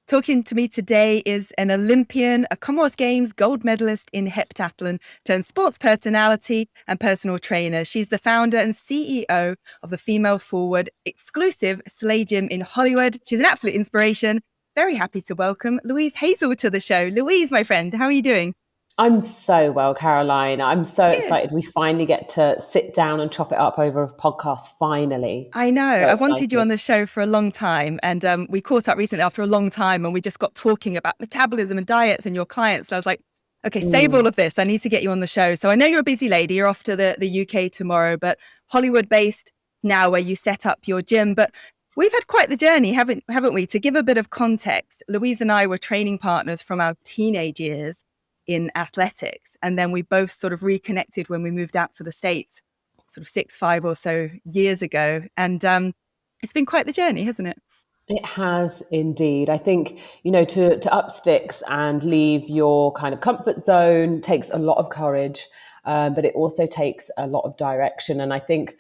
Talking to me today is an Olympian, a Commonwealth Games gold medalist in heptathlon, turned sports personality and personal trainer. She's the founder and CEO of the Female Forward exclusive Slay Gym in Hollywood. She's an absolute inspiration. Very happy to welcome Louise Hazel to the show. Louise, my friend, how are you doing? I'm so well, Caroline. I'm so Yeah. excited. We finally get to sit down and chop it up over a podcast, finally. I know. So I wanted you excited. on the show for a long time. And we caught up recently after a long time and we just got talking about metabolism and diets and your clients. And I was like, okay, save all of this. I need to get you on the show. So I know you're a busy lady. You're off to the UK tomorrow, but Hollywood based now where you set up your gym. But we've had quite the journey, haven't we? To give a bit of context, Louise and I were training partners from our teenage years in athletics. And then we both sort of reconnected when we moved out to the States, sort of 5 or so years ago. And it's been quite the journey, hasn't it? It has indeed. I think, to up sticks and leave your kind of comfort zone takes a lot of courage, but it also takes a lot of direction. And I think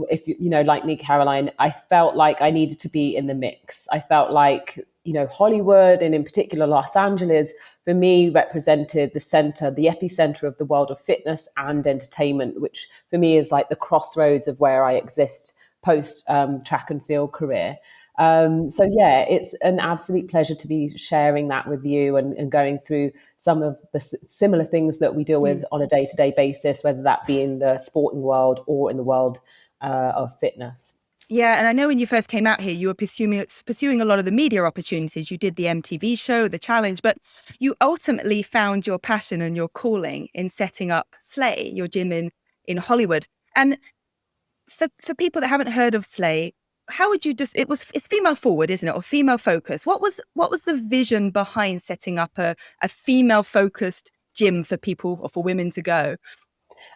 if like me, Caroline, I felt like I needed to be in the mix. I felt like, Hollywood and in particular Los Angeles, for me, represented the center, the epicenter of the world of fitness and entertainment, which for me is like the crossroads of where I exist post track and field career. It's an absolute pleasure to be sharing that with you and going through some of the similar things that we deal with on a day-to-day basis, whether that be in the sporting world or in the world of fitness. Yeah, and I know when you first came out here, you were pursuing a lot of the media opportunities. You did the MTV show, The Challenge, but you ultimately found your passion and your calling in setting up Slay, your gym in Hollywood. And for people that haven't heard of Slay, how would you it's female forward, isn't it? Or female focused. What was the vision behind setting up a female focused gym for people or for women to go?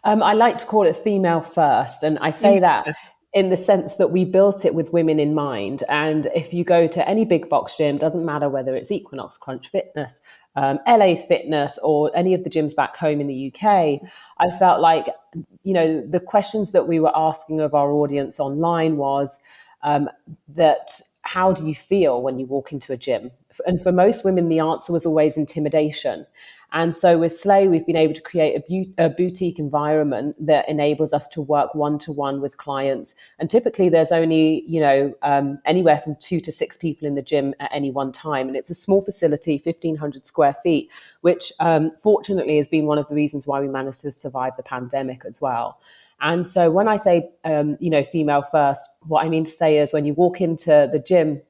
I like to call it female first. And I say that in the sense that we built it with women in mind. And if you go to any big box gym, doesn't matter whether it's Equinox, Crunch Fitness, LA Fitness, or any of the gyms back home in the UK, I felt like, the questions that we were asking of our audience online was that how do you feel when you walk into a gym? And for most women, the answer was always intimidation. And so with Slay, we've been able to create a boutique environment that enables us to work one-to-one with clients. And typically there's only, anywhere from 2 to 6 people in the gym at any one time. And it's a small facility, 1,500 square feet, which fortunately has been one of the reasons why we managed to survive the pandemic as well. And so when I say, female first, what I mean to say is when you walk into the gym,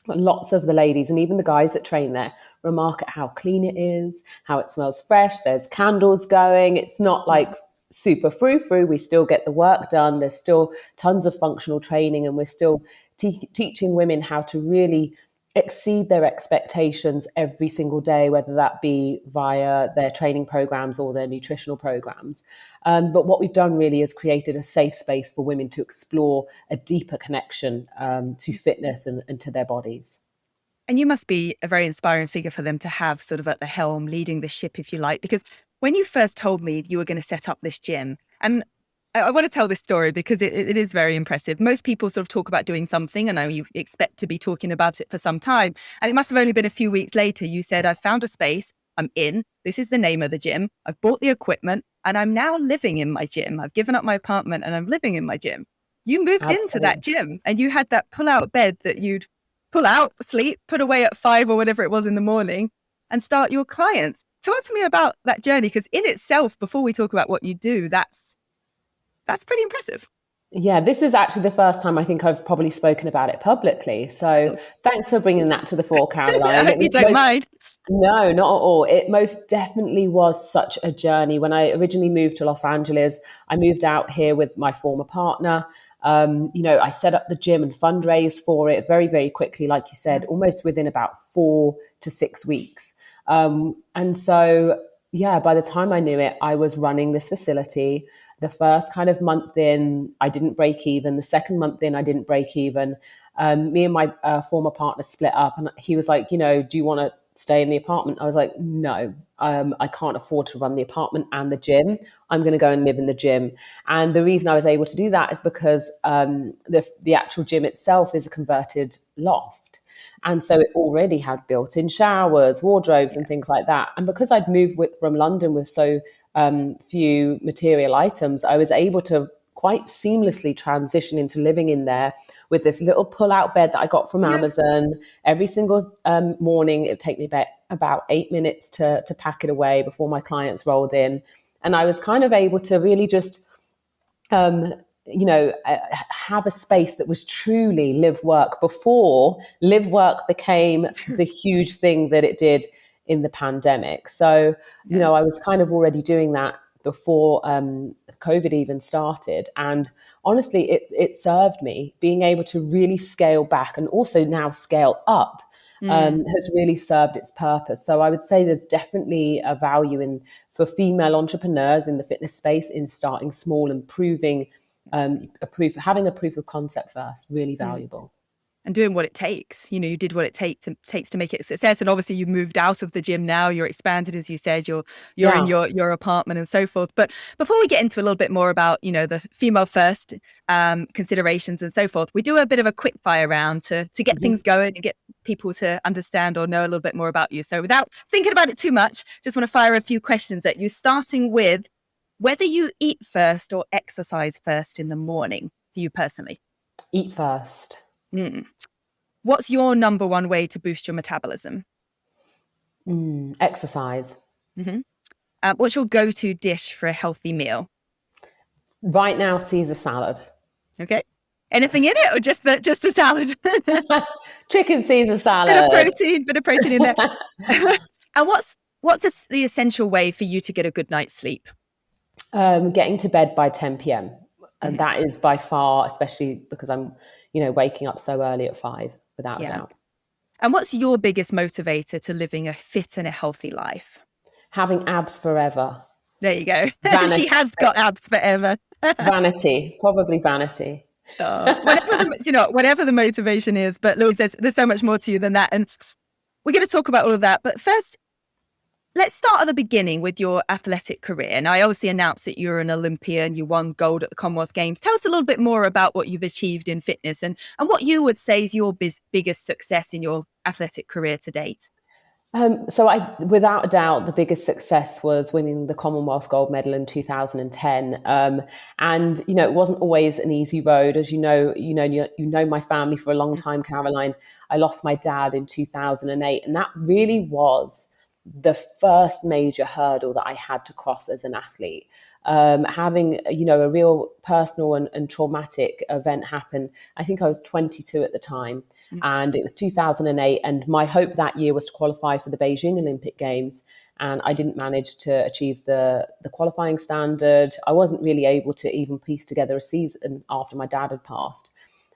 lots of the ladies and even the guys that train there remark at how clean it is, how it smells fresh. There's candles going. It's not like super frou-frou. We still get the work done. There's still tons of functional training, and we're still teaching women how to really exceed their expectations every single day, whether that be via their training programs or their nutritional programs. But what we've done really is created a safe space for women to explore a deeper connection to fitness and to their bodies. And you must be a very inspiring figure for them to have sort of at the helm, leading the ship, if you like, because when you first told me you were going to set up this gym, and I want to tell this story because it is very impressive. Most people sort of talk about doing something and you expect to be talking about it for some time. And it must have only been a few weeks later, you said, I've found a space, I'm in, this is the name of the gym, I've bought the equipment, and I'm now living in my gym. I've given up my apartment and I'm living in my gym. You moved into that gym and you had that pull-out bed that you'd pull out, sleep, put away at 5 or whatever it was in the morning and start your clients. Talk to me about that journey, because in itself, before we talk about what you do, that's pretty impressive. Yeah, this is actually the first time I think I've probably spoken about it publicly. So thanks for bringing that to the fore, Caroline. I hope you don't mind. No, not at all. It most definitely was such a journey. When I originally moved to Los Angeles, I moved out here with my former partner. I set up the gym and fundraised for it very, very quickly, like you said, almost within about 4 to 6 weeks. And so, by the time I knew it, I was running this facility. The first kind of month in, I didn't break even. The second month in, I didn't break even. Me and my former partner split up, and he was like, do you want to stay in the apartment? I was like, no, I can't afford to run the apartment and the gym. I'm going to go and live in the gym. And the reason I was able to do that is because the actual gym itself is a converted loft. And so it already had built-in showers, wardrobes, and things like that. And because I'd moved from London with so few material items, I was able to quite seamlessly transition into living in there with this little pull-out bed that I got from Yeah. Amazon. Every single morning, it would take me about 8 minutes to pack it away before my clients rolled in. And I was kind of able to really just have a space that was truly live work before live work became the huge thing that it did in the pandemic. So, Yeah. I was kind of already doing that before COVID even started. And honestly, it served me. Being able to really scale back and also now scale up has really served its purpose. So I would say there's definitely a value for female entrepreneurs in the fitness space in starting small and proving having a proof of concept first, really valuable. And doing what it takes. You did what it takes to make it a success. And obviously you moved out of the gym now, you're expanded, as you said, you're in Yeah. your apartment and so forth. But before we get into a little bit more about, the female first considerations and so forth, we do a bit of a quick fire round to get things going and get people to understand or know a little bit more about you. So without thinking about it too much, just want to fire a few questions at you, starting with whether you eat first or exercise first in the morning for you personally. Eat first. What's your number one way to boost your metabolism? Exercise. What's your go-to dish for a healthy meal? Right now, Caesar salad. Okay. Anything in it or just the salad? Chicken Caesar bit salad. of protein in there. And what's the essential way for you to get a good night's sleep? Getting to bed by 10 p.m. And that is by far, especially because I'm, waking up so early at 5, without a doubt. And what's your biggest motivator to living a fit and a healthy life? Having abs forever. There you go. Vanity. She has got abs forever. Vanity, probably vanity. Whatever the motivation is. But Louise, there's so much more to you than that. And we're going to talk about all of that. But first, let's start at the beginning with your athletic career. And I obviously announced that you're an Olympian, you won gold at the Commonwealth Games. Tell us a little bit more about what you've achieved in fitness and what you would say is your biggest success in your athletic career to date. So without a doubt, the biggest success was winning the Commonwealth gold medal in 2010. And, it wasn't always an easy road. As you know my family for a long time, Caroline. I lost my dad in 2008. And that really was the first major hurdle that I had to cross as an athlete. Having, a real personal and traumatic event happen. I think I was 22 at the time. And it was 2008. And my hope that year was to qualify for the Beijing Olympic Games. And I didn't manage to achieve the qualifying standard. I wasn't really able to even piece together a season after my dad had passed.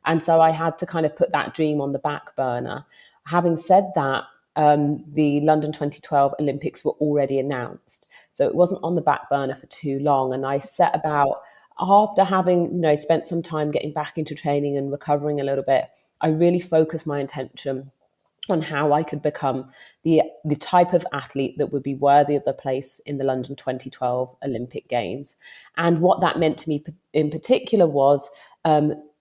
And so I had to kind of put that dream on the back burner. Having said that, the London 2012 Olympics were already announced. So it wasn't on the back burner for too long. And I set about, after having, spent some time getting back into training and recovering a little bit, I really focused my attention on how I could become the type of athlete that would be worthy of the place in the London 2012 Olympic Games. And what that meant to me in particular was,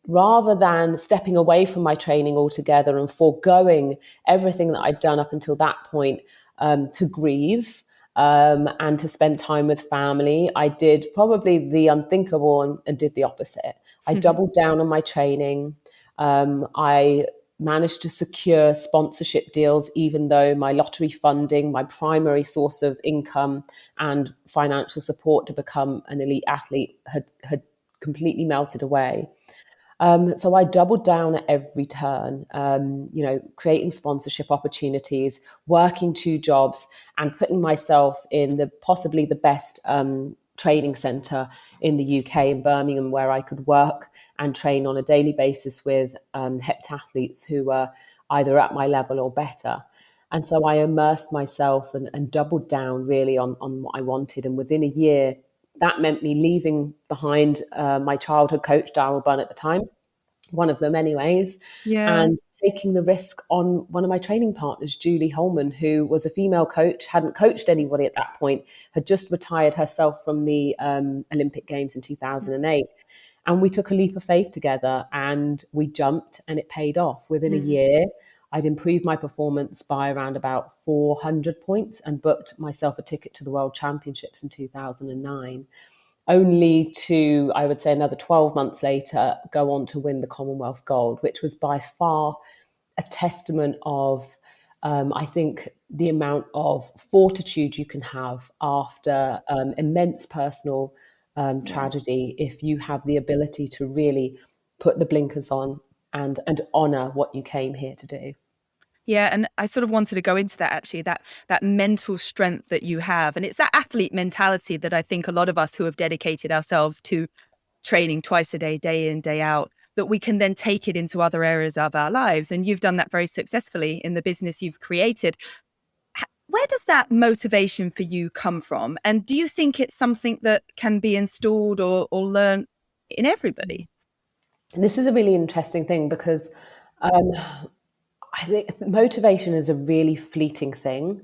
rather than stepping away from my training altogether and foregoing everything that I'd done up until that point, to grieve and to spend time with family, I did probably the unthinkable and did the opposite. I doubled down on my training. I managed to secure sponsorship deals, even though my lottery funding, my primary source of income and financial support to become an elite athlete had completely melted away. So I doubled down at every turn, creating sponsorship opportunities, working 2 jobs and putting myself in possibly the best training centre in the UK in Birmingham, where I could work and train on a daily basis with heptathletes who were either at my level or better. And so I immersed myself and doubled down really on what I wanted. And within a year, that meant me leaving behind my childhood coach, Darryl Bunn at the time, one of them anyways, and taking the risk on one of my training partners, Julie Holman, who was a female coach, hadn't coached anybody at that point, had just retired herself from the Olympic Games in 2008. And we took a leap of faith together and we jumped and it paid off. Within a year, I'd improved my performance by around about 400 points and booked myself a ticket to the World Championships in 2009, only to, I would say, another 12 months later, go on to win the Commonwealth Gold, which was by far a testament of, I think, the amount of fortitude you can have after immense personal tragedy if you have the ability to really put the blinkers on and honor what you came here to do. Yeah, and I sort of wanted to go into that actually, that mental strength that you have. And it's that athlete mentality that I think a lot of us who have dedicated ourselves to training twice a day in, day out, that we can then take it into other areas of our lives. And you've done that very successfully in the business you've created. Where does that motivation for you come from? And do you think it's something that can be installed or learned in everybody? And this is a really interesting thing because I think motivation is a really fleeting thing.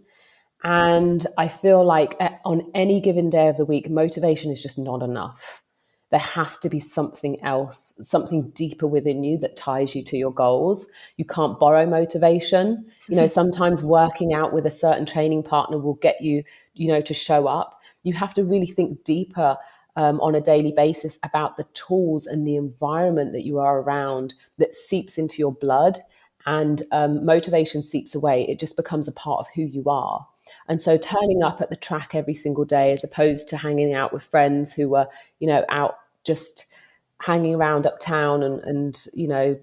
And I feel like on any given day of the week, motivation is just not enough. There has to be something else, something deeper within you that ties you to your goals. You can't borrow motivation. You know, sometimes working out with a certain training partner will get you, you know, to show up. You have to really think deeper on a daily basis about the tools and the environment that you are around that seeps into your blood. And motivation seeps away. It just becomes a part of who you are. And so turning up at the track every single day, as opposed to hanging out with friends who were, you know, out just hanging around uptown and you know,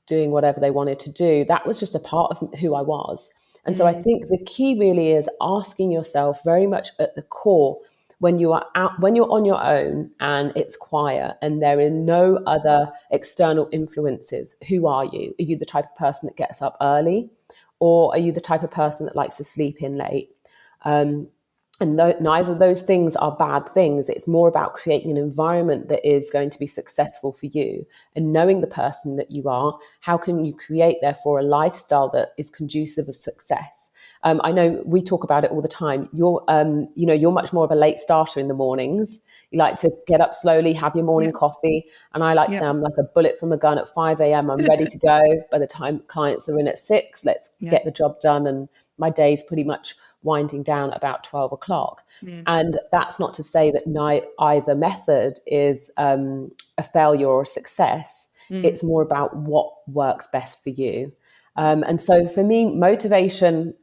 doing whatever they wanted to do, that was just a part of who I was. And so I think the key really is asking yourself very much at the core, when you are out, when you're on your own and it's quiet and there are no other external influences, who are you? Are you the type of person that gets up early? Or are you the type of person that likes to sleep in late? And neither of those things are bad things. It's more about creating an environment that is going to be successful for you and knowing the person that you are. How can you create, therefore, a lifestyle that is conducive of success? I know we talk about it all the time. You're much more of a late starter in the mornings. You like to get up slowly, have your morning coffee. And I like to say I'm like a bullet from a gun at 5 a.m. I'm ready to go. By the time clients are in at 6, let's get the job done. And my day's pretty much winding down about 12 o'clock. And that's not to say that either method is a failure or a success. It's more about what works best for you. And so for me, motivation,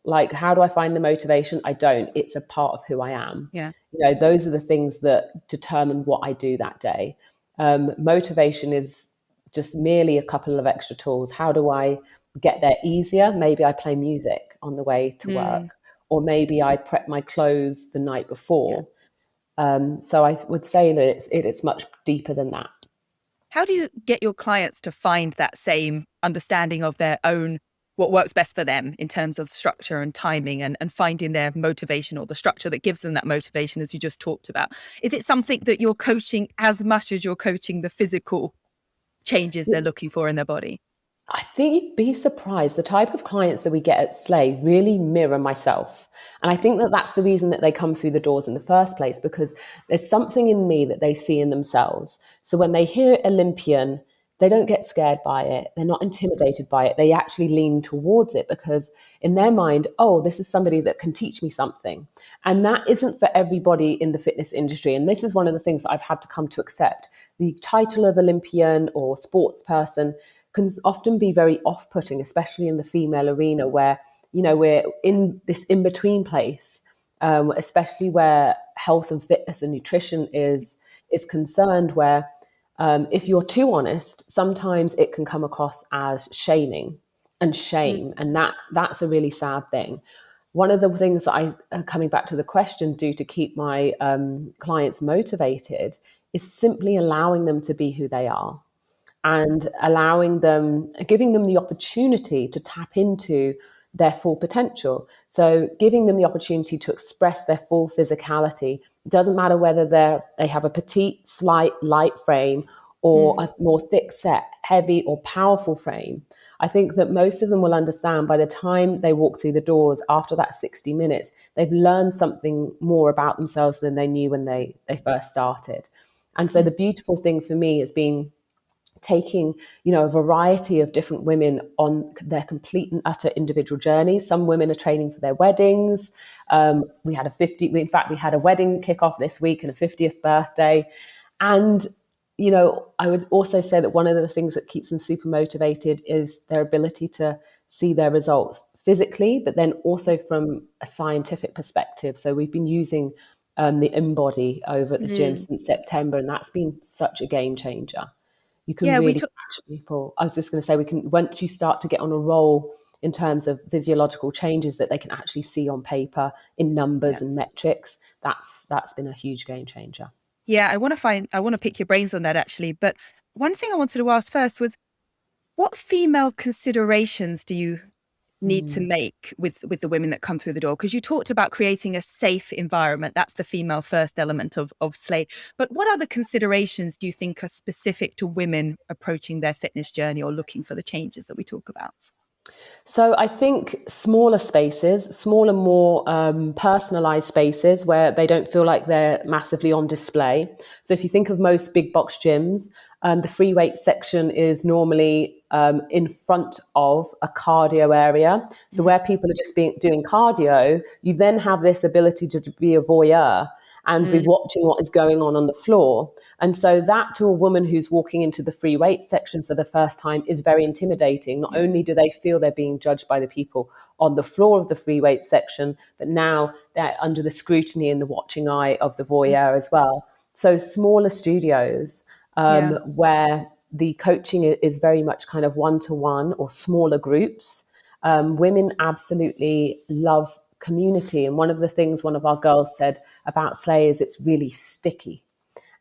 like, how do I find the motivation? I don't. It's a part of who I am. Yeah. You know, those are the things that determine what I do that day. Motivation is just merely a couple of extra tools. How do I get there easier? Maybe I play music on the way to work, or maybe I prep my clothes the night before. So I would say that it's much deeper than that. How do you get your clients to find that same understanding of their own, what works best for them in terms of structure and timing, and finding their motivation or the structure that gives them that motivation, as you just talked about? Is it something that you're coaching as much as you're coaching the physical changes they're looking for in their body? I think you'd be surprised. The type of clients that we get at Slay really mirror myself. And I think that that's the reason that they come through the doors in the first place, because there's something in me that they see in themselves. So when they hear Olympian, they don't get scared by it. They're not intimidated by it. They actually lean towards it because in their mind, oh, this is somebody that can teach me something. And that isn't for everybody in the fitness industry. And this is one of the things that I've had to come to accept. The title of Olympian or sports person can often be very off-putting, especially in the female arena where, you know, we're in this in-between place, especially where health and fitness and nutrition is concerned, where if you're too honest, sometimes it can come across as shaming and shame. And that's a really sad thing. One of the things that coming back to the question, do to keep my clients motivated is simply allowing them to be who they are and giving them the opportunity to tap into their full potential. So giving them the opportunity to express their full physicality. It doesn't matter whether they have a petite, slight, light frame or a more thick set, heavy or powerful frame. I think that most of them will understand by the time they walk through the doors after that 60 minutes, they've learned something more about themselves than they knew when they first started. And so the beautiful thing for me has been taking, a variety of different women on their complete and utter individual journeys. Some women are training for their weddings. We had we had a wedding kickoff this week and a 50th birthday. And, I would also say that one of the things that keeps them super motivated is their ability to see their results physically, but then also from a scientific perspective. So we've been using the embody over at the gym since September, and that's been such a game changer. You can Yeah, really catch people. I was just going to say, once you start to get on a roll in terms of physiological changes that they can actually see on paper in numbers and metrics, that's been a huge game changer. Yeah, I want to pick your brains on that actually. But one thing I wanted to ask first was, what female considerations do you need to make with the women that come through the door? Because you talked about creating a safe environment. That's the female first element of Slay. But what other considerations do you think are specific to women approaching their fitness journey or looking for the changes that we talk about? So I think smaller, more personalized spaces where they don't feel like they're massively on display. So if you think of most big box gyms, the free weight section is normally in front of a cardio area. So where people are just doing cardio, you then have this ability to be a voyeur and be watching what is going on the floor. And so that, to a woman who's walking into the free weight section for the first time, is very intimidating. Not only do they feel they're being judged by the people on the floor of the free weight section, but now they're under the scrutiny and the watching eye of the voyeur as well. So smaller studios where the coaching is very much kind of one-to-one or smaller groups. Women absolutely love community. And one of the things one of our girls said about Slay is it's really sticky.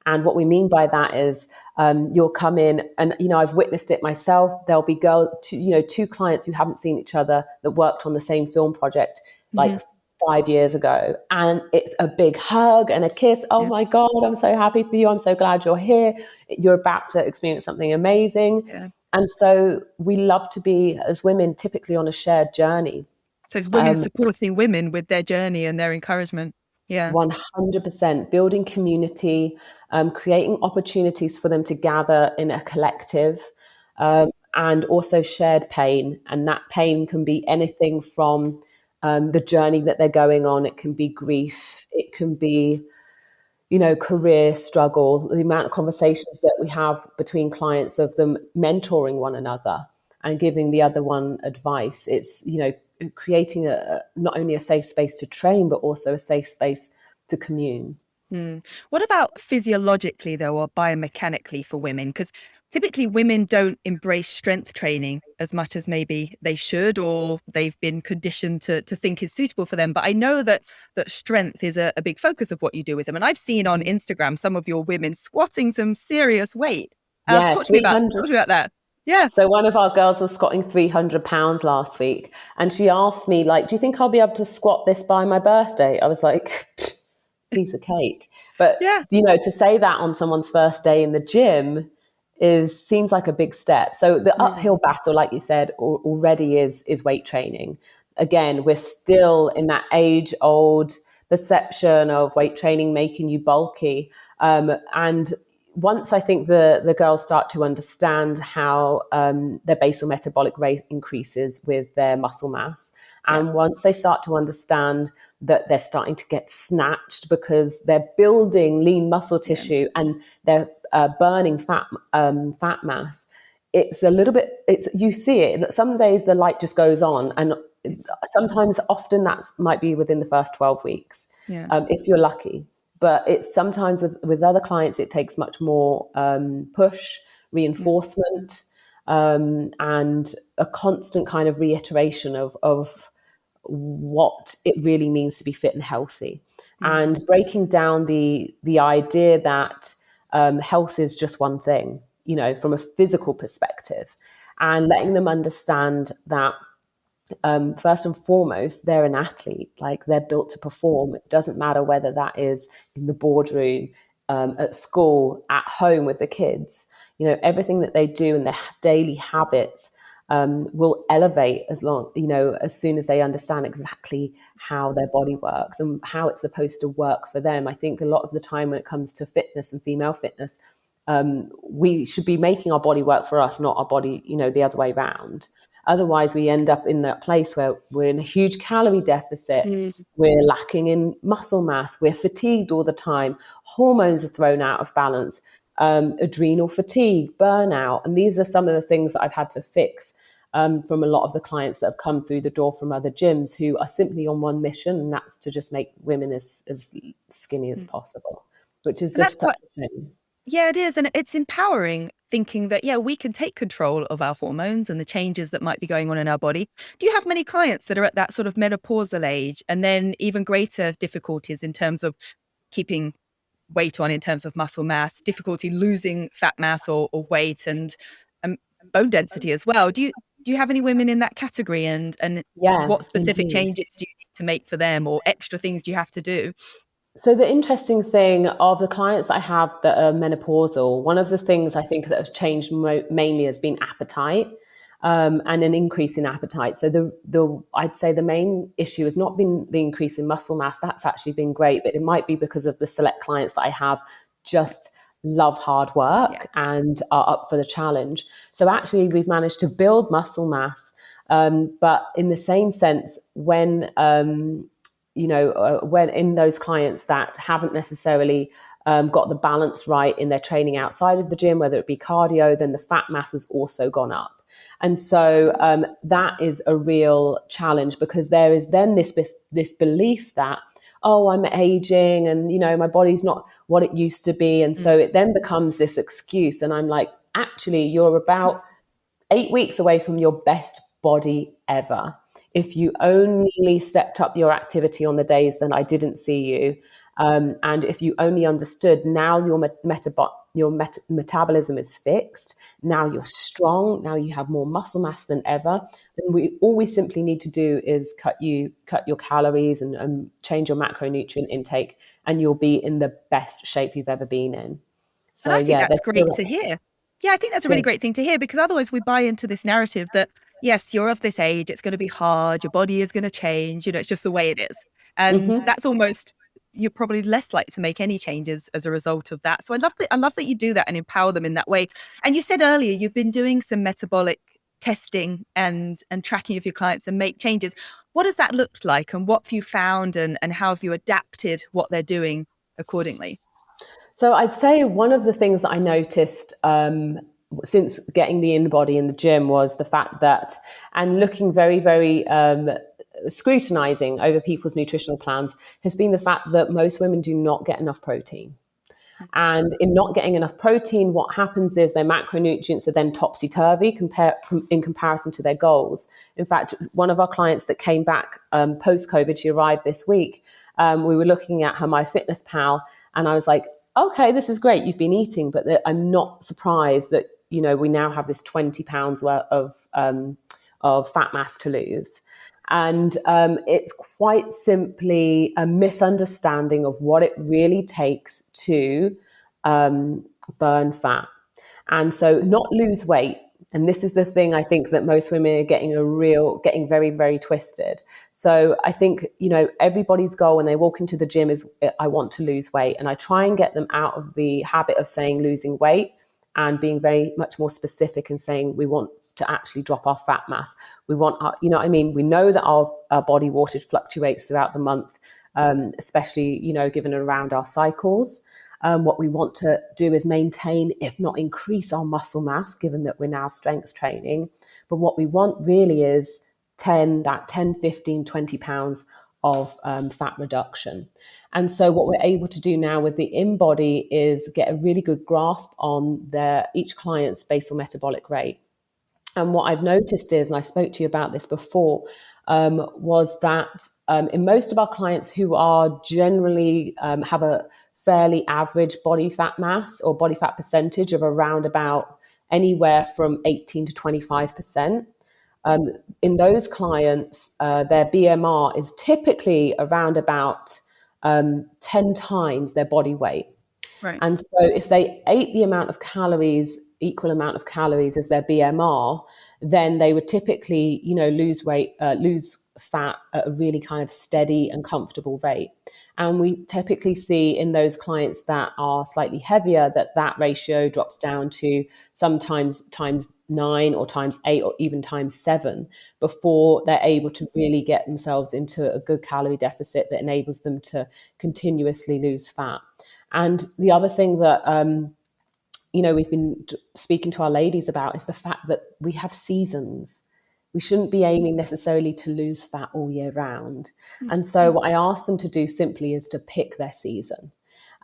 And what we mean by that is you'll come in and, I've witnessed it myself. There'll be two clients who haven't seen each other that worked on the same film project like 5 years ago. And it's a big hug and a kiss. Oh my God, I'm so happy for you. I'm so glad you're here. You're about to experience something amazing. Yeah. And so we love to be, as women, typically on a shared journey. So it's women supporting women with their journey and their encouragement. Yeah. 100%. Building community, creating opportunities for them to gather in a collective, and also shared pain. And that pain can be anything from the journey that they're going on. It can be grief. It can be, career struggle, the amount of conversations that we have between clients of them mentoring one another and giving the other one advice. It's, creating not only a safe space to train, but also a safe space to commune. What about physiologically, though, or biomechanically for women? Because typically women don't embrace strength training as much as maybe they should, or they've been conditioned to think is suitable for them. But I know that strength is a big focus of what you do with them. And I've seen on Instagram some of your women squatting some serious weight. Yeah, Talk to me about that. Yeah. So one of our girls was squatting 300 pounds last week. And she asked me, do you think I'll be able to squat this by my birthday? I was like, piece of cake. But, to say that on someone's first day in the gym seems like a big step. So the uphill battle, like you said, already is weight training. Again, we're still in that age-old perception of weight training making you bulky. And once I think the girls start to understand how their basal metabolic rate increases with their muscle mass, and once they start to understand that they're starting to get snatched because they're building lean muscle tissue and they're burning fat mass, it's a little bit, you see it. Some days the light just goes on, and often that might be within the first 12 weeks, if you're lucky. But it's sometimes with other clients, it takes much more push, reinforcement, and a constant kind of reiteration of what it really means to be fit and healthy, and breaking down the idea that health is just one thing, from a physical perspective, and letting them understand that first and foremost, they're an athlete. Like, they're built to perform. It doesn't matter whether that is in the boardroom, at school, at home with the kids. Everything that they do and their daily habits will elevate as soon as they understand exactly how their body works and how it's supposed to work for them. I think a lot of the time when it comes to fitness and female fitness, we should be making our body work for us, not our body, the other way around. Otherwise, we end up in that place where we're in a huge calorie deficit. We're lacking in muscle mass. We're fatigued all the time. Hormones are thrown out of balance. Adrenal fatigue, burnout. And these are some of the things that I've had to fix from a lot of the clients that have come through the door from other gyms who are simply on one mission, and that's to just make women as skinny as possible, which is And just that's such quite, a shame. yeah, it is. And it's empowering thinking that, yeah, we can take control of our hormones and the changes that might be going on in our body. Do you have many clients that are at that sort of menopausal age and then even greater difficulties in terms of keeping weight on, in terms of muscle mass, difficulty losing fat mass or weight, and um, bone density as well? Do you have any women in that category, and Yeah, what specific indeed. changes do you need to make for them, or extra things do you have to do? So the interesting thing of the clients that I have that are menopausal, one of the things I think that have changed mainly has been appetite, and an increase in appetite. So the I'd say the main issue has not been the increase in muscle mass. That's actually been great, but it might be because of the select clients that I have just love hard Yeah. work and are up for the challenge. So actually, we've managed to build muscle mass, but in the same sense, when when in those clients that haven't necessarily got the balance right in their training outside of the gym, whether it be cardio, then the fat mass has also gone up. And so that is a real challenge, because there is then this belief that, oh, I'm aging and, my body's not what it used to be. And so it then becomes this excuse. And I'm like, actually, you're about 8 weeks away from your best body ever. If you only stepped up your activity on the days that I didn't see you, and if you only understood now your metabolism is fixed, now you're strong, now you have more muscle mass than ever, then all we simply need to do is cut your calories and change your macronutrient intake, and you'll be in the best shape you've ever been in. And So I think yeah, that's there's still great to hear. Yeah, I think that's a really yeah. great thing to hear, because otherwise we buy into this narrative that, yes, you're of this age, it's going to be hard, your body is going to change, it's just the way it is. And Mhm. that's almost, you're probably less likely to make any changes as a result of that. So I love that you do that and empower them in that way. And you said earlier you've been doing some metabolic testing and tracking of your clients and make changes. What does that look like, and what have you found, and how have you adapted what they're doing accordingly? So I'd say one of the things that I noticed since getting the in-body in the gym was the fact that, and looking very, very scrutinizing over people's nutritional plans, has been the fact that most women do not get enough protein. And in not getting enough protein, what happens is their macronutrients are then topsy-turvy in comparison to their goals. In fact, one of our clients that came back post-COVID, she arrived this week, we were looking at her MyFitnessPal, and I was like, okay, this is great, you've been eating, but I'm not surprised that, we now have this 20 pounds worth of fat mass to lose. And it's quite simply a misunderstanding of what it really takes to burn fat. And so not lose weight. And this is the thing I think that most women are getting very, very twisted. So I think, everybody's goal when they walk into the gym is, I want to lose weight. And I try and get them out of the habit of saying losing weight and being very much more specific and saying we want to actually drop our fat mass. We want our, we know that our body wattage fluctuates throughout the month, especially, given around our cycles. What we want to do is maintain, if not increase, our muscle mass, given that we're now strength training. But what we want really is 10, 15, 20 pounds of fat reduction. And so what we're able to do now with the in-body is get a really good grasp on each client's basal metabolic rate. And what I've noticed is, and I spoke to you about this before, was that in most of our clients who are generally have a fairly average body fat mass or body fat percentage of around about anywhere from 18 to 25%. In those clients, their BMR is typically around about 10 times their body weight. Right. And so if they ate the equal amount of calories as their BMR, then they would typically, lose weight, lose fat at a really kind of steady and comfortable rate. And we typically see in those clients that are slightly heavier that ratio drops down to sometimes times 9 or times 8 or even times 7 before they're able to really get themselves into a good calorie deficit that enables them to continuously lose fat. And the other thing that we've been speaking to our ladies about is the fact that we have seasons. We shouldn't be aiming necessarily to lose fat all year round. And so what I ask them to do simply is to pick their season,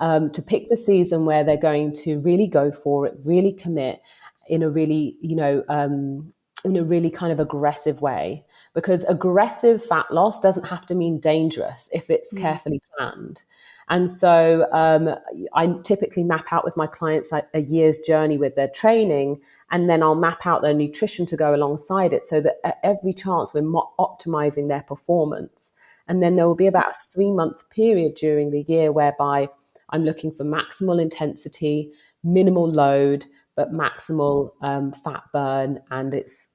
to pick the season where they're going to really go for it, really commit in a really, in a really kind of aggressive way, because aggressive fat loss doesn't have to mean dangerous if it's carefully planned. And so I typically map out with my clients like a year's journey with their training, and then I'll map out their nutrition to go alongside it so that at every chance we're optimizing their performance. And then there will be about a 3-month period during the year whereby I'm looking for maximal intensity, minimal load, but maximal fat burn. And it's,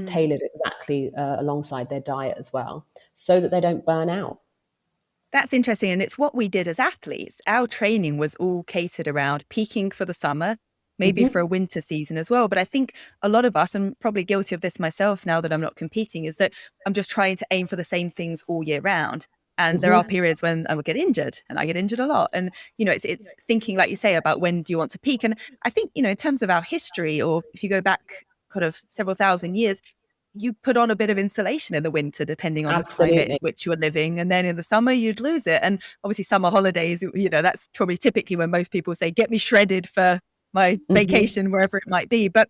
tailored exactly alongside their diet as well, so that they don't burn out. That's interesting. And it's what we did as athletes. Our training was all catered around peaking for the summer, maybe for a winter season as well. But I think a lot of us, I'm probably guilty of this myself now that I'm not competing, is that I'm just trying to aim for the same things all year round. And there are periods when I will get injured, and I get injured a lot. And, it's thinking, like you say, about when do you want to peak? And I think, in terms of our history, or if you go back kind of several thousand years, you put on a bit of insulation in the winter, depending on the climate in which you are living. And then in the summer, you'd lose it. And obviously summer holidays, that's probably typically when most people say, get me shredded for my vacation, wherever it might be. But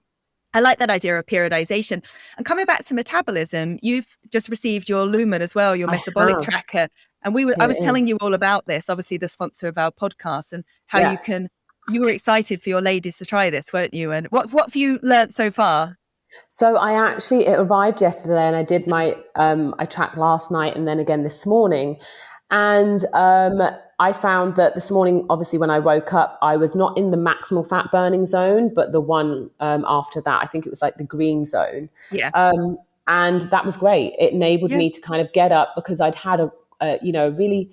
I like that idea of periodization. And coming back to metabolism, you've just received your Lumen as well, your metabolic tracker. And I was telling you all about this, obviously the sponsor of our podcast, and how you were excited for your ladies to try this, weren't you? And what have you learned so far? So it arrived yesterday, and I did I tracked last night and then again this morning. And I found that this morning, obviously when I woke up, I was not in the maximal fat burning zone, but the one after that, I think it was like the green zone. Yeah. And that was great. It enabled me to kind of get up, because I'd had a really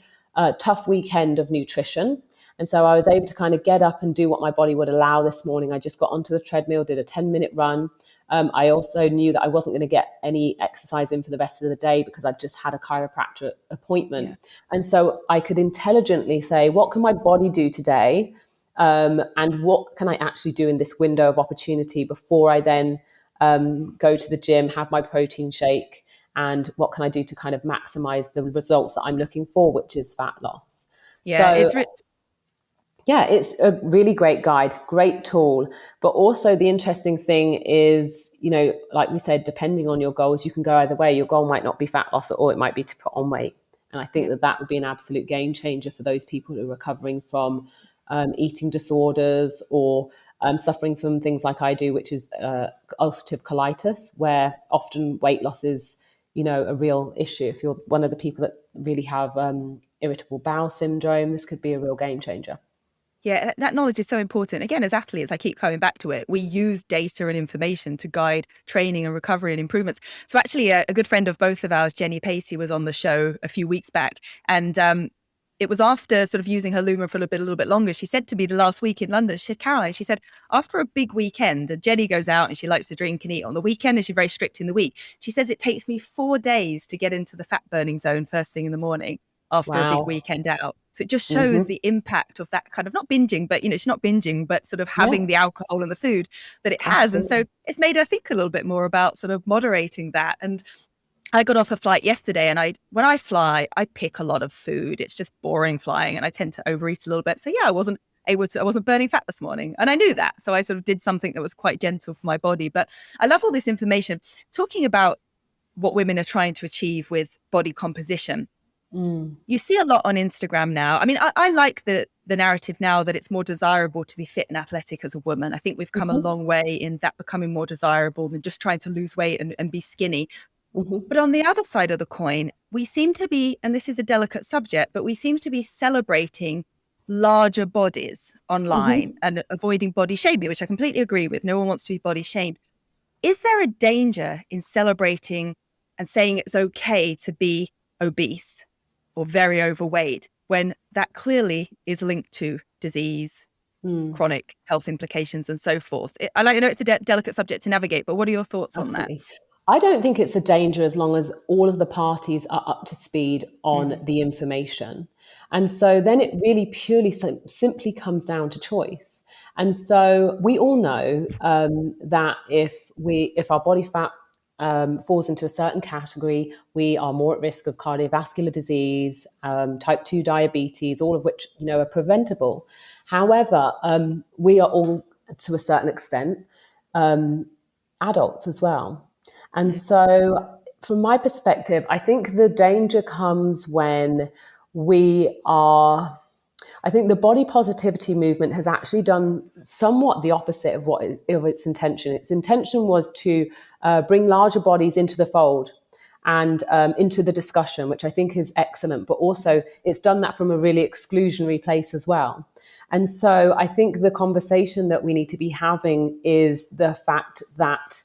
tough weekend of nutrition. And so I was able to kind of get up and do what my body would allow this morning. I just got onto the treadmill, did a 10-minute run. I also knew that I wasn't going to get any exercise in for the rest of the day because I've just had a chiropractor appointment. Yeah. And so I could intelligently say, what can my body do today? And what can I actually do in this window of opportunity before I then go to the gym, have my protein shake? And what can I do to kind of maximize the results that I'm looking for, which is fat loss? Yeah, so, it's a really great guide, great tool. But also the interesting thing is, like we said, depending on your goals, you can go either way. Your goal might not be fat loss at all. It might be to put on weight. And I think that would be an absolute game changer for those people who are recovering from eating disorders or suffering from things like I do, which is ulcerative colitis, where often weight loss is, a real issue. If you're one of the people that really have irritable bowel syndrome, this could be a real game changer. Yeah, that knowledge is so important. Again, as athletes, I keep coming back to it. We use data and information to guide training and recovery and improvements. So actually, a good friend of both of ours, Jenny Pacey, was on the show a few weeks back. And it was after sort of using her Lumen for a little bit longer. She said to me the last week in London, she said, Caroline, she said, after a big weekend, and Jenny goes out and she likes to drink and eat on the weekend, and she's very strict in the week. She says, it takes me 4 days to get into the fat burning zone first thing in the morning after a big weekend out. So it just shows the impact of that kind of not binging, but, she's not binging, but sort of having the alcohol and the food that it has. Absolutely. And so it's made her think a little bit more about sort of moderating that. And I got off a flight yesterday, and when I fly, I pick a lot of food. It's just boring flying, and I tend to overeat a little bit. So I wasn't burning fat this morning, and I knew that. So I sort of did something that was quite gentle for my body. But I love all this information. Talking about what women are trying to achieve with body composition. You see a lot on Instagram now. I mean, I like the narrative now that it's more desirable to be fit and athletic as a woman. I think we've come a long way in that becoming more desirable than just trying to lose weight and be skinny. But on the other side of the coin, we seem to be, and this is a delicate subject, but we seem to be celebrating larger bodies online and avoiding body shaming, which I completely agree with. No one wants to be body shamed. Is there a danger in celebrating and saying it's okay to be obese or very overweight when that clearly is linked to disease, chronic health implications and so forth. I know it's a delicate subject to navigate, but what are your thoughts on that? Absolutely. I don't think it's a danger as long as all of the parties are up to speed on the information. And so then it really purely simply comes down to choice. And so we all know that if our body fat falls into a certain category, we are more at risk of cardiovascular disease, type 2 diabetes, all of which are preventable. However, we are all, to a certain extent, adults as well. And so from my perspective, I think the danger comes when I think the body positivity movement has actually done somewhat the opposite of its intention. Its intention was to bring larger bodies into the fold and into the discussion, which I think is excellent, but also it's done that from a really exclusionary place as well. And so I think the conversation that we need to be having is the fact that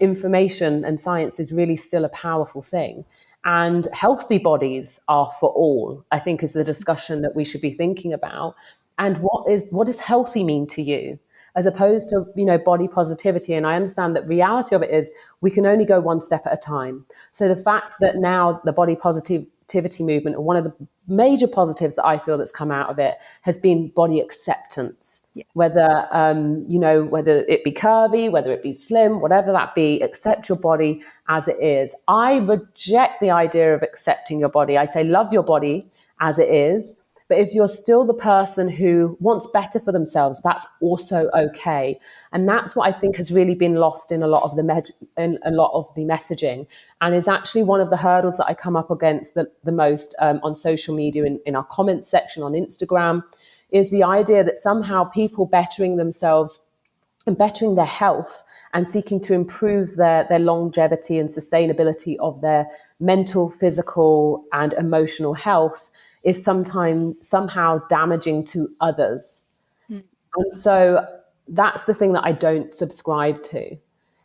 information and science is really still a powerful thing. And healthy bodies are for all, I think, is the discussion that we should be thinking about. And what does healthy mean to you, as opposed to, body positivity? And I understand that reality of it is we can only go one step at a time. So the fact that now the body positivity movement, one of the major positives that I feel that's come out of it has been body acceptance. Yeah. Whether whether it be curvy, whether it be slim, whatever that be, accept your body as it is. I reject the idea of accepting your body. I say love your body as it is. But if you're still the person who wants better for themselves, that's also okay. And that's what I think has really been lost in a lot of the messaging, and is actually one of the hurdles that I come up against the most on social media, in our comments section on Instagram, is the idea that somehow people bettering themselves and bettering their health and seeking to improve their longevity and sustainability of their mental, physical, and emotional health is somehow damaging to others. And so that's the thing that I don't subscribe to,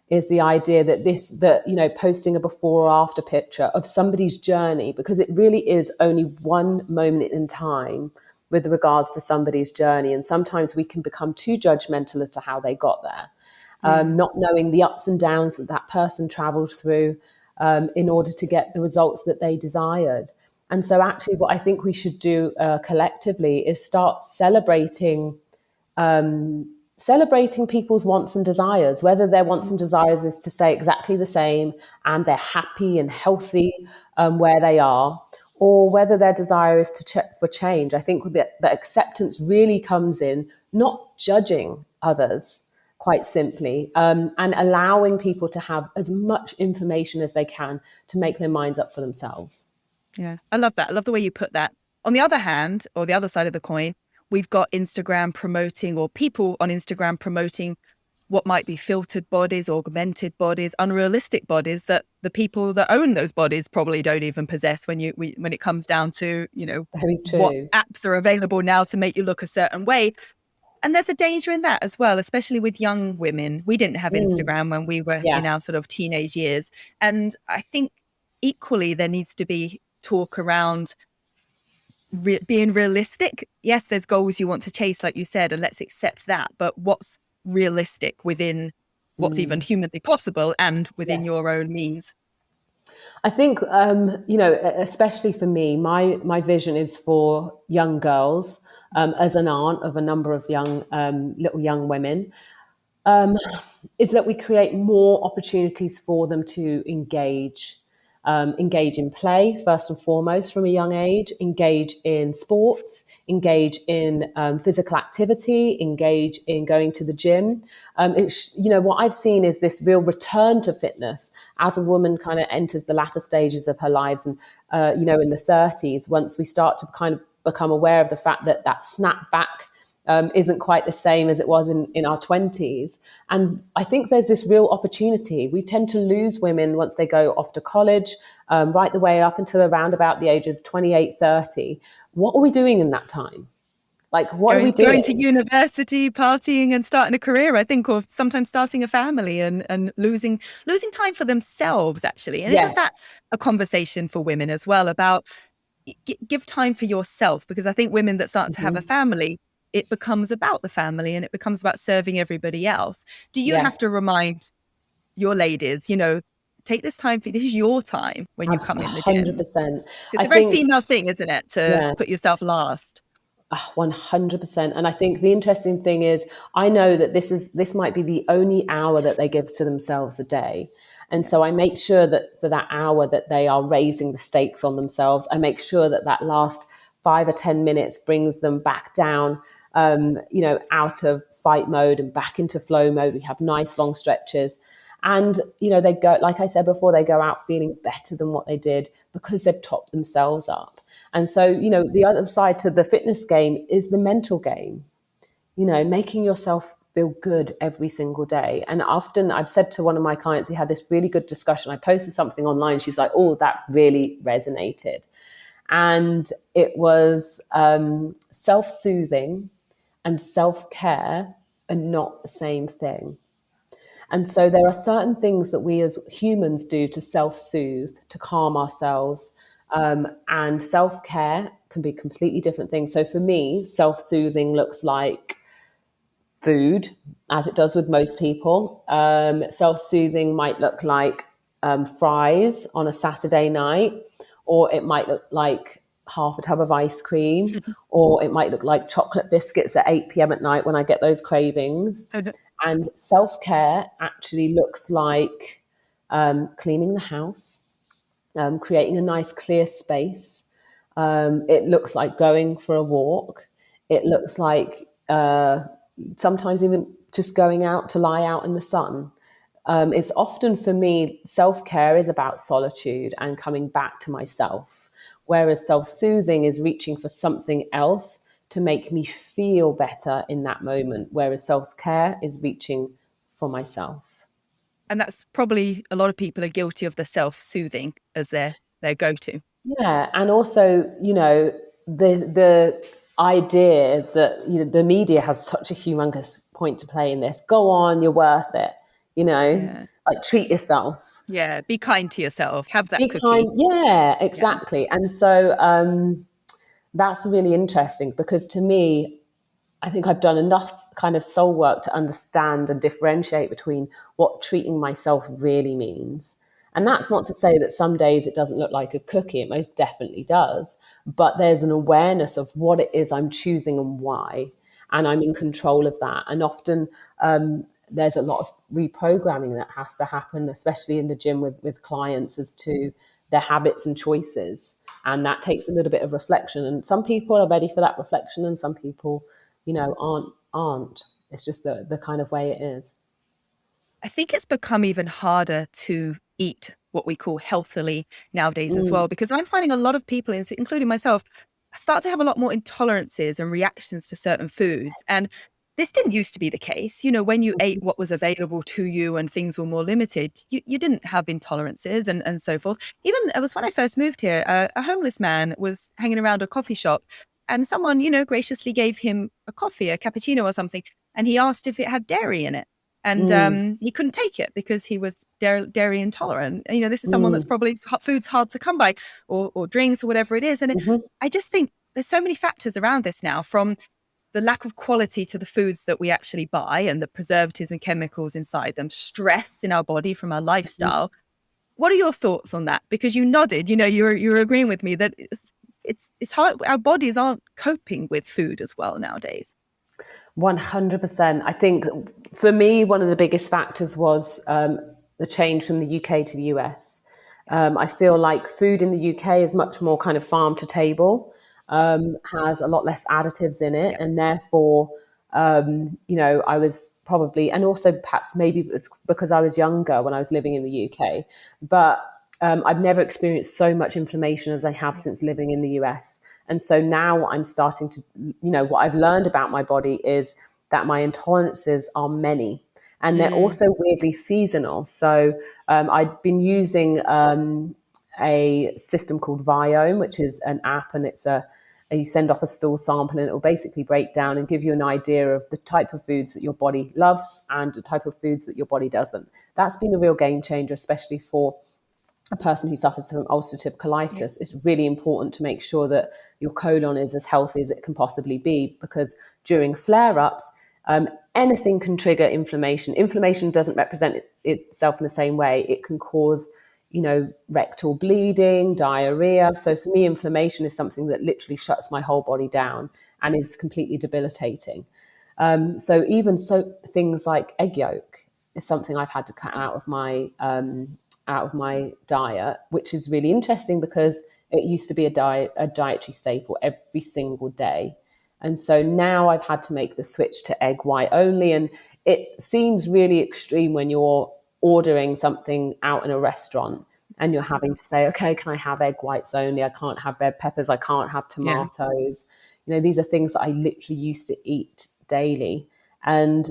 is the idea that posting a before or after picture of somebody's journey, because it really is only one moment in time with regards to somebody's journey. And sometimes we can become too judgmental as to how they got there, not knowing the ups and downs that person traveled through in order to get the results that they desired. And so actually what I think we should do collectively is start celebrating people's wants and desires, whether their wants and desires is to stay exactly the same and they're happy and healthy where they are, or whether their desire is to check for change. I think that acceptance really comes in not judging others, quite simply, and allowing people to have as much information as they can to make their minds up for themselves. Yeah, I love that. I love the way you put that. On the other hand, or the other side of the coin, we've got Instagram promoting, or people on Instagram promoting, what might be filtered bodies, augmented bodies, unrealistic bodies that the people that own those bodies probably don't even possess when it comes down to, what apps are available now to make you look a certain way. And there's a danger in that as well, especially with young women. We didn't have Instagram when we were in our sort of teenage years. And I think equally there needs to be talk around being realistic. Yes, there's goals you want to chase, like you said, and let's accept that. But what's realistic within what's even humanly possible and within your own means? I think, especially for me, my vision is for young girls, as an aunt of a number of little young women, is that we create more opportunities for them to engage in play, first and foremost, from a young age, engage in sports, engage in physical activity, engage in going to the gym. What I've seen is this real return to fitness as a woman kind of enters the latter stages of her lives, and in the 30s, once we start to kind of become aware of the fact that snap back isn't quite the same as it was in our 20s. And I think there's this real opportunity. We tend to lose women once they go off to college, right the way up until around about the age of 28, 30. What are we doing in that time? Like, what are we Going to doing? university, partying, and starting a career, I think, or sometimes starting a family, and losing time for themselves, actually. And isn't that Yes. a conversation for women as well about give time for yourself? Because I think women that start to have a Hmm. family, it becomes about the family and it becomes about serving everybody else. Do you have Yes. to remind your ladies, take this time this is your time when you come in the gym? 100%. It's I a very think, female thing, isn't it, to yeah. put yourself last? 100%. And I think the interesting thing is, I know that this might be the only hour that they give to themselves a day. And Yeah. so I make sure that for that hour that they are raising the stakes on themselves. I make sure that that last 5 or 10 minutes brings them back down, out of fight mode and back into flow mode. We have nice long stretches. And, they go, like I said before, they go out feeling better than what they did because they've topped themselves up. And so, the other side to the fitness game is the mental game, making yourself feel good every single day. And often I've said to one of my clients, we had this really good discussion. I posted something online. She's like, oh, that really resonated. And it was self-soothing and self-care are not the same thing. And so there are certain things that we as humans do to self-soothe, to calm ourselves. And self-care can be completely different things. So for me, self-soothing looks like food, as it does with most people. Self-soothing might look like fries on a Saturday night, or it might look like half a tub of ice cream, or it might look like chocolate biscuits at 8 p.m. at night when I get those cravings. And self care actually looks like cleaning the house, creating a nice clear space. It looks like going for a walk. It looks like sometimes even just going out to lie out in the sun. It's often for me, self care is about solitude and coming back to myself, whereas self soothing is reaching for something else to make me feel better in that moment, whereas self care is reaching for myself. And that's probably a lot of people are guilty of the self-soothing as their go-to. Yeah, and also, the idea that the media has such a humongous point to play in this. Go on, you're worth it. Yeah. Like treat yourself. Yeah. Be kind to yourself. Have that Be cookie. kind. Yeah, Yeah. exactly. And so that's really interesting because to me, I think I've done enough kind of soul work to understand and differentiate between what treating myself really means. And that's not to say that some days it doesn't look like a cookie. It most definitely does. But there's an awareness of what it is I'm choosing and why. And I'm in control of that. And often there's a lot of reprogramming that has to happen, especially in the gym with clients as to their habits and choices. And that takes a little bit of reflection. And some people are ready for that reflection and some people aren't. It's just the kind of way it is. I think it's become even harder to eat what we call healthily nowadays as Mm, well, because I'm finding a lot of people, including myself, start to have a lot more intolerances and reactions to certain foods. And this didn't used to be the case. When you ate what was available to you and things were more limited, you didn't have intolerances and so forth. Even it was when I first moved here, a homeless man was hanging around a coffee shop and someone, graciously gave him a coffee, a cappuccino or something. And he asked if it had dairy in it. And mm, he couldn't take it because he was dairy intolerant. This is someone that's mm, probably food's hard to come by, or drinks or whatever it is. And mhm, I just think there's so many factors around this now, from the lack of quality to the foods that we actually buy and the preservatives and chemicals inside them, stress in our body from our mhm. lifestyle. What are your thoughts on that? Because you nodded, you're agreeing with me that it's hard. Our bodies aren't coping with food as well nowadays. 100%. I think for me, one of the biggest factors was the change from the UK to the US. I feel like food in the UK is much more kind of farm to table, has a lot less additives in it, Yeah. and therefore, I was probably, and also perhaps maybe it was because I was younger when I was living in the UK, but I've never experienced so much inflammation as I have since living in the US. And so now I'm starting to, what I've learned about my body is that my intolerances are many and they're Mm. also weirdly seasonal. So I've been using a system called Viome, which is an app and it's You send off a stool sample and it will basically break down and give you an idea of the type of foods that your body loves and the type of foods that your body doesn't. That's been a real game changer, especially for a person who suffers from ulcerative colitis. It's really important to make sure that your colon is as healthy as it can possibly be, because during flare-ups, anything can trigger inflammation. Inflammation doesn't represent itself in the same way. It can cause, rectal bleeding, diarrhea. So for me, inflammation is something that literally shuts my whole body down and is completely debilitating. So things like egg yolk is something I've had to cut out of my diet, which is really interesting because it used to be a dietary staple every single day. And so now I've had to make the switch to egg white only. And it seems really extreme when you're ordering something out in a restaurant and you're having to say, okay, can I have egg whites only? I can't have red peppers. I can't have tomatoes. These are things that I literally used to eat daily. And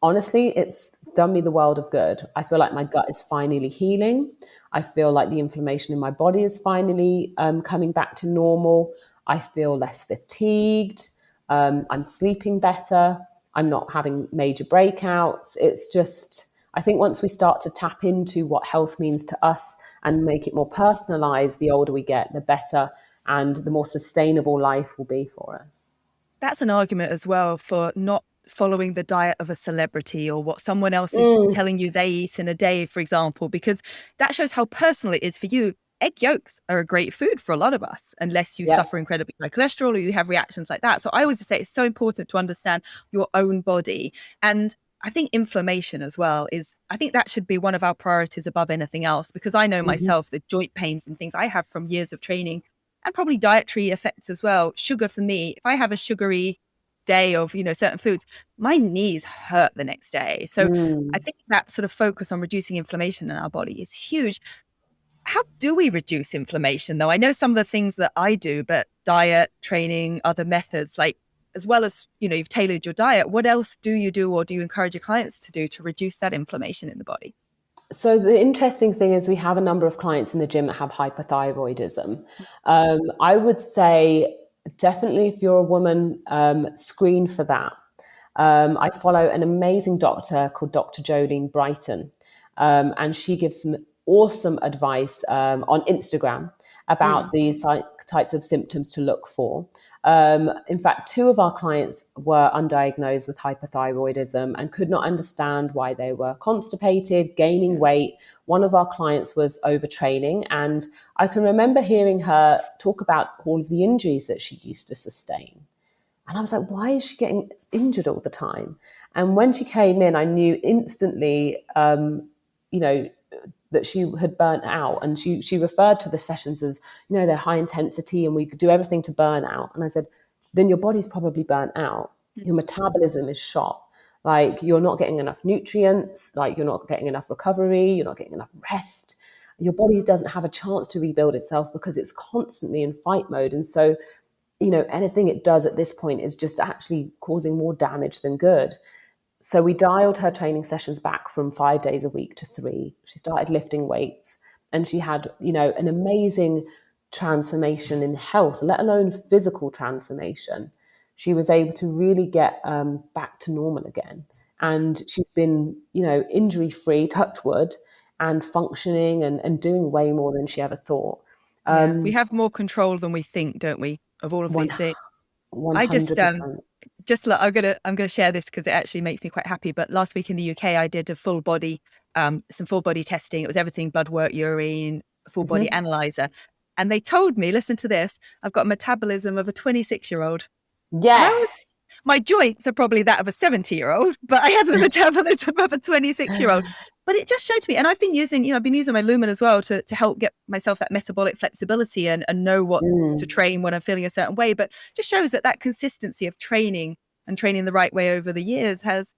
honestly, it's done me the world of good. I feel like my gut is finally healing. I feel like the inflammation in my body is finally coming back to normal. I feel less fatigued. I'm sleeping better. I'm not having major breakouts. It's just, I think once we start to tap into what health means to us and make it more personalized, the older we get, the better and the more sustainable life will be for us. That's an argument as well for not following the diet of a celebrity or what someone else is telling you they eat in a day, for example, because that shows how personal it is for you. Egg yolks are a great food for a lot of us, unless you suffer incredibly high cholesterol or you have reactions like that. So I always say it's so important to understand your own body. And I think inflammation as well I think that should be one of our priorities above anything else, because I know myself, the joint pains and things I have from years of training and probably dietary effects as well. Sugar for me, if I have a sugary day of, certain foods, my knees hurt the next day. So I think that sort of focus on reducing inflammation in our body is huge. How do we reduce inflammation though? I know some of the things that I do, but diet, training, other methods, like as well as, you've tailored your diet, what else do you do or do you encourage your clients to do to reduce that inflammation in the body? So the interesting thing is we have a number of clients in the gym that have hypothyroidism. I would say definitely if you're a woman, screen for that. I follow an amazing doctor called Dr. Jolene Brighton, and she gives some awesome advice on Instagram about these types of symptoms to look for. In fact, 2 of our clients were undiagnosed with hypothyroidism and could not understand why they were constipated, gaining weight. One of our clients was overtraining, and I can remember hearing her talk about all of the injuries that she used to sustain. And I was like, why is she getting injured all the time? And when she came in, I knew instantly, that she had burnt out. And she referred to the sessions as, they're high intensity and we could do everything to burn out. And I said, then your body's probably burnt out. Your metabolism is shot. Like you're not getting enough nutrients, like you're not getting enough recovery, you're not getting enough rest. Your body doesn't have a chance to rebuild itself because it's constantly in fight mode. And so, anything it does at this point is just actually causing more damage than good. So we dialed her training sessions back from 5 days a week to 3. She started lifting weights and she had, an amazing transformation in health, let alone physical transformation. She was able to really get back to normal again. And she's been, injury-free, touch wood, and functioning and doing way more than she ever thought. We have more control than we think, don't we, of all of these things? 100%. I'm gonna share this because it actually makes me quite happy. But last week in the UK, I did a full body, some full body testing. It was everything: blood work, urine, full body analyzer, and they told me, listen to this, I've got a metabolism of a 26-year-old. Yes. My joints are probably that of a 70-year-old, but I have the metabolism of a 26-year-old. But it just showed me, and I've been using my Lumen as well to help get myself that metabolic flexibility and know what to train when I'm feeling a certain way. But just shows that consistency of training and training the right way over the years has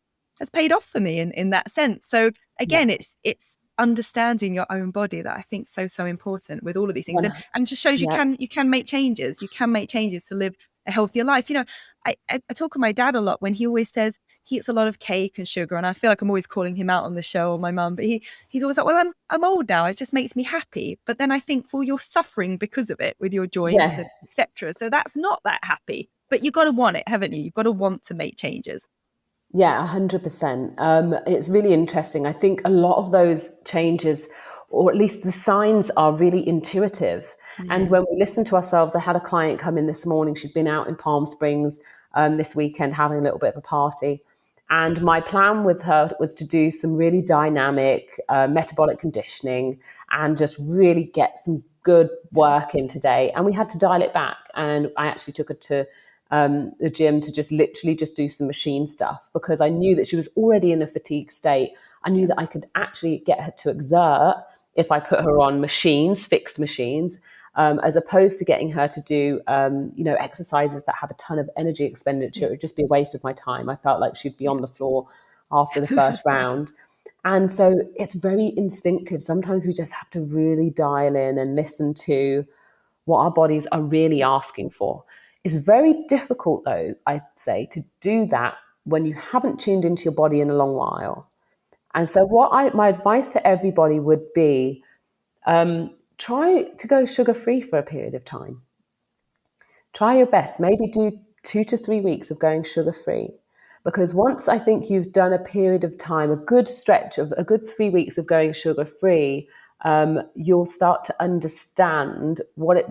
paid off for me in that sense. So again, it's understanding your own body that I think is so important with all of these things, and just shows you can make changes. You can make changes to live a healthier life. I talk with my dad a lot when he always says he eats a lot of cake and sugar, and I feel like I'm always calling him out on the show, or my mum, but he's always like, well, I'm old now, it just makes me happy. But then I think, well, you're suffering because of it with your joints, Yeah. etc. So that's not that happy. But you've got to want it, haven't you? You've got to want to make changes. Yeah, 100%. It's really interesting. I think a lot of those changes, or at least the signs, are really intuitive. And when we listen to ourselves, I had a client come in this morning. She'd been out in Palm Springs this weekend having a little bit of a party. And my plan with her was to do some really dynamic metabolic conditioning and just really get some good work in today. And we had to dial it back. And I actually took her to the gym to just literally just do some machine stuff, because I knew that she was already in a fatigue state. I knew that I could actually get her to exert if I put her on machines, fixed machines, as opposed to getting her to do, exercises that have a ton of energy expenditure. It would just be a waste of my time. I felt like she'd be on the floor after the first round. And so it's very instinctive. Sometimes we just have to really dial in and listen to what our bodies are really asking for. It's very difficult, though, I'd say, to do that when you haven't tuned into your body in a long while. And so my advice to everybody would be, try to go sugar-free for a period of time. Try your best. Maybe do 2 to 3 weeks of going sugar-free. Because once I think you've done a period of time, a good stretch of a good 3 weeks of going sugar-free, you'll start to understand what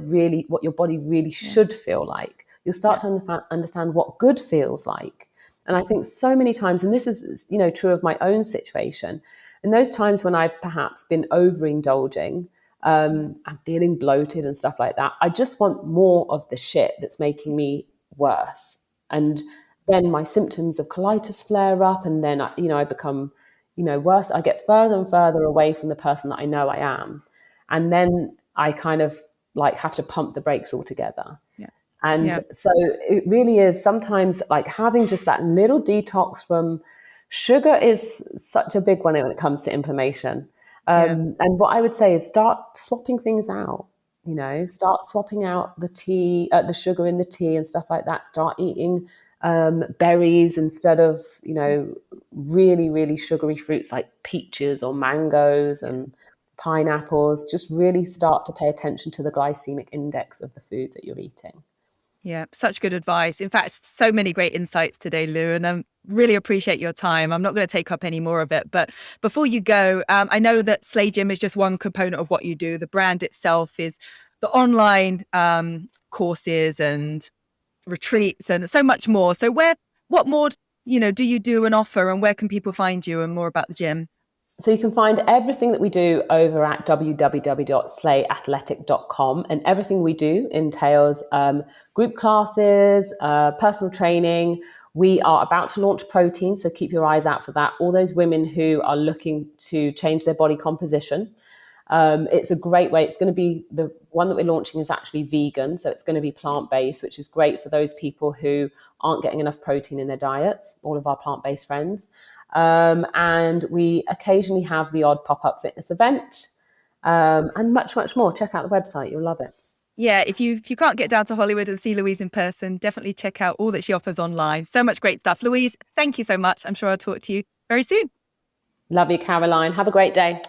your body really should feel like. You'll start to understand what good feels like. And I think so many times, and this is, true of my own situation, in those times when I've perhaps been overindulging, and feeling bloated and stuff like that, I just want more of the shit that's making me worse. And then my symptoms of colitis flare up, and then I become worse. I get further and further away from the person that I know I am, and then I kind of like have to pump the brakes altogether. And so it really is sometimes like having just that little detox from sugar is such a big one when it comes to inflammation. And what I would say is start swapping things out. Start swapping out the tea, the sugar in the tea and stuff like that. Start eating berries instead of, really, really sugary fruits like peaches or mangoes and pineapples. Just really start to pay attention to the glycemic index of the food that you're eating. Yeah, such good advice. In fact, so many great insights today, Lou, and I really appreciate your time. I'm not going to take up any more of it, but before you go, I know that Slay Gym is just one component of what you do. The brand itself is the online courses and retreats and so much more. So what more, do you do and offer, and where can people find you and more about the gym? So you can find everything that we do over at www.slayathletic.com, and everything we do entails group classes, personal training. We are about to launch protein, so keep your eyes out for that. All those women who are looking to change their body composition. It's a great way. It's going to be, the one that we're launching is actually vegan, so it's going to be plant-based, which is great for those people who aren't getting enough protein in their diets, all of our plant-based friends. And we occasionally have the odd pop-up fitness event, and much, much more. Check out the website. You'll love it. Yeah, if you can't get down to Hollywood and see Louise in person, definitely check out all that she offers online. So much great stuff. Louise, thank you so much. I'm sure I'll talk to you very soon. Love you, Caroline. Have a great day.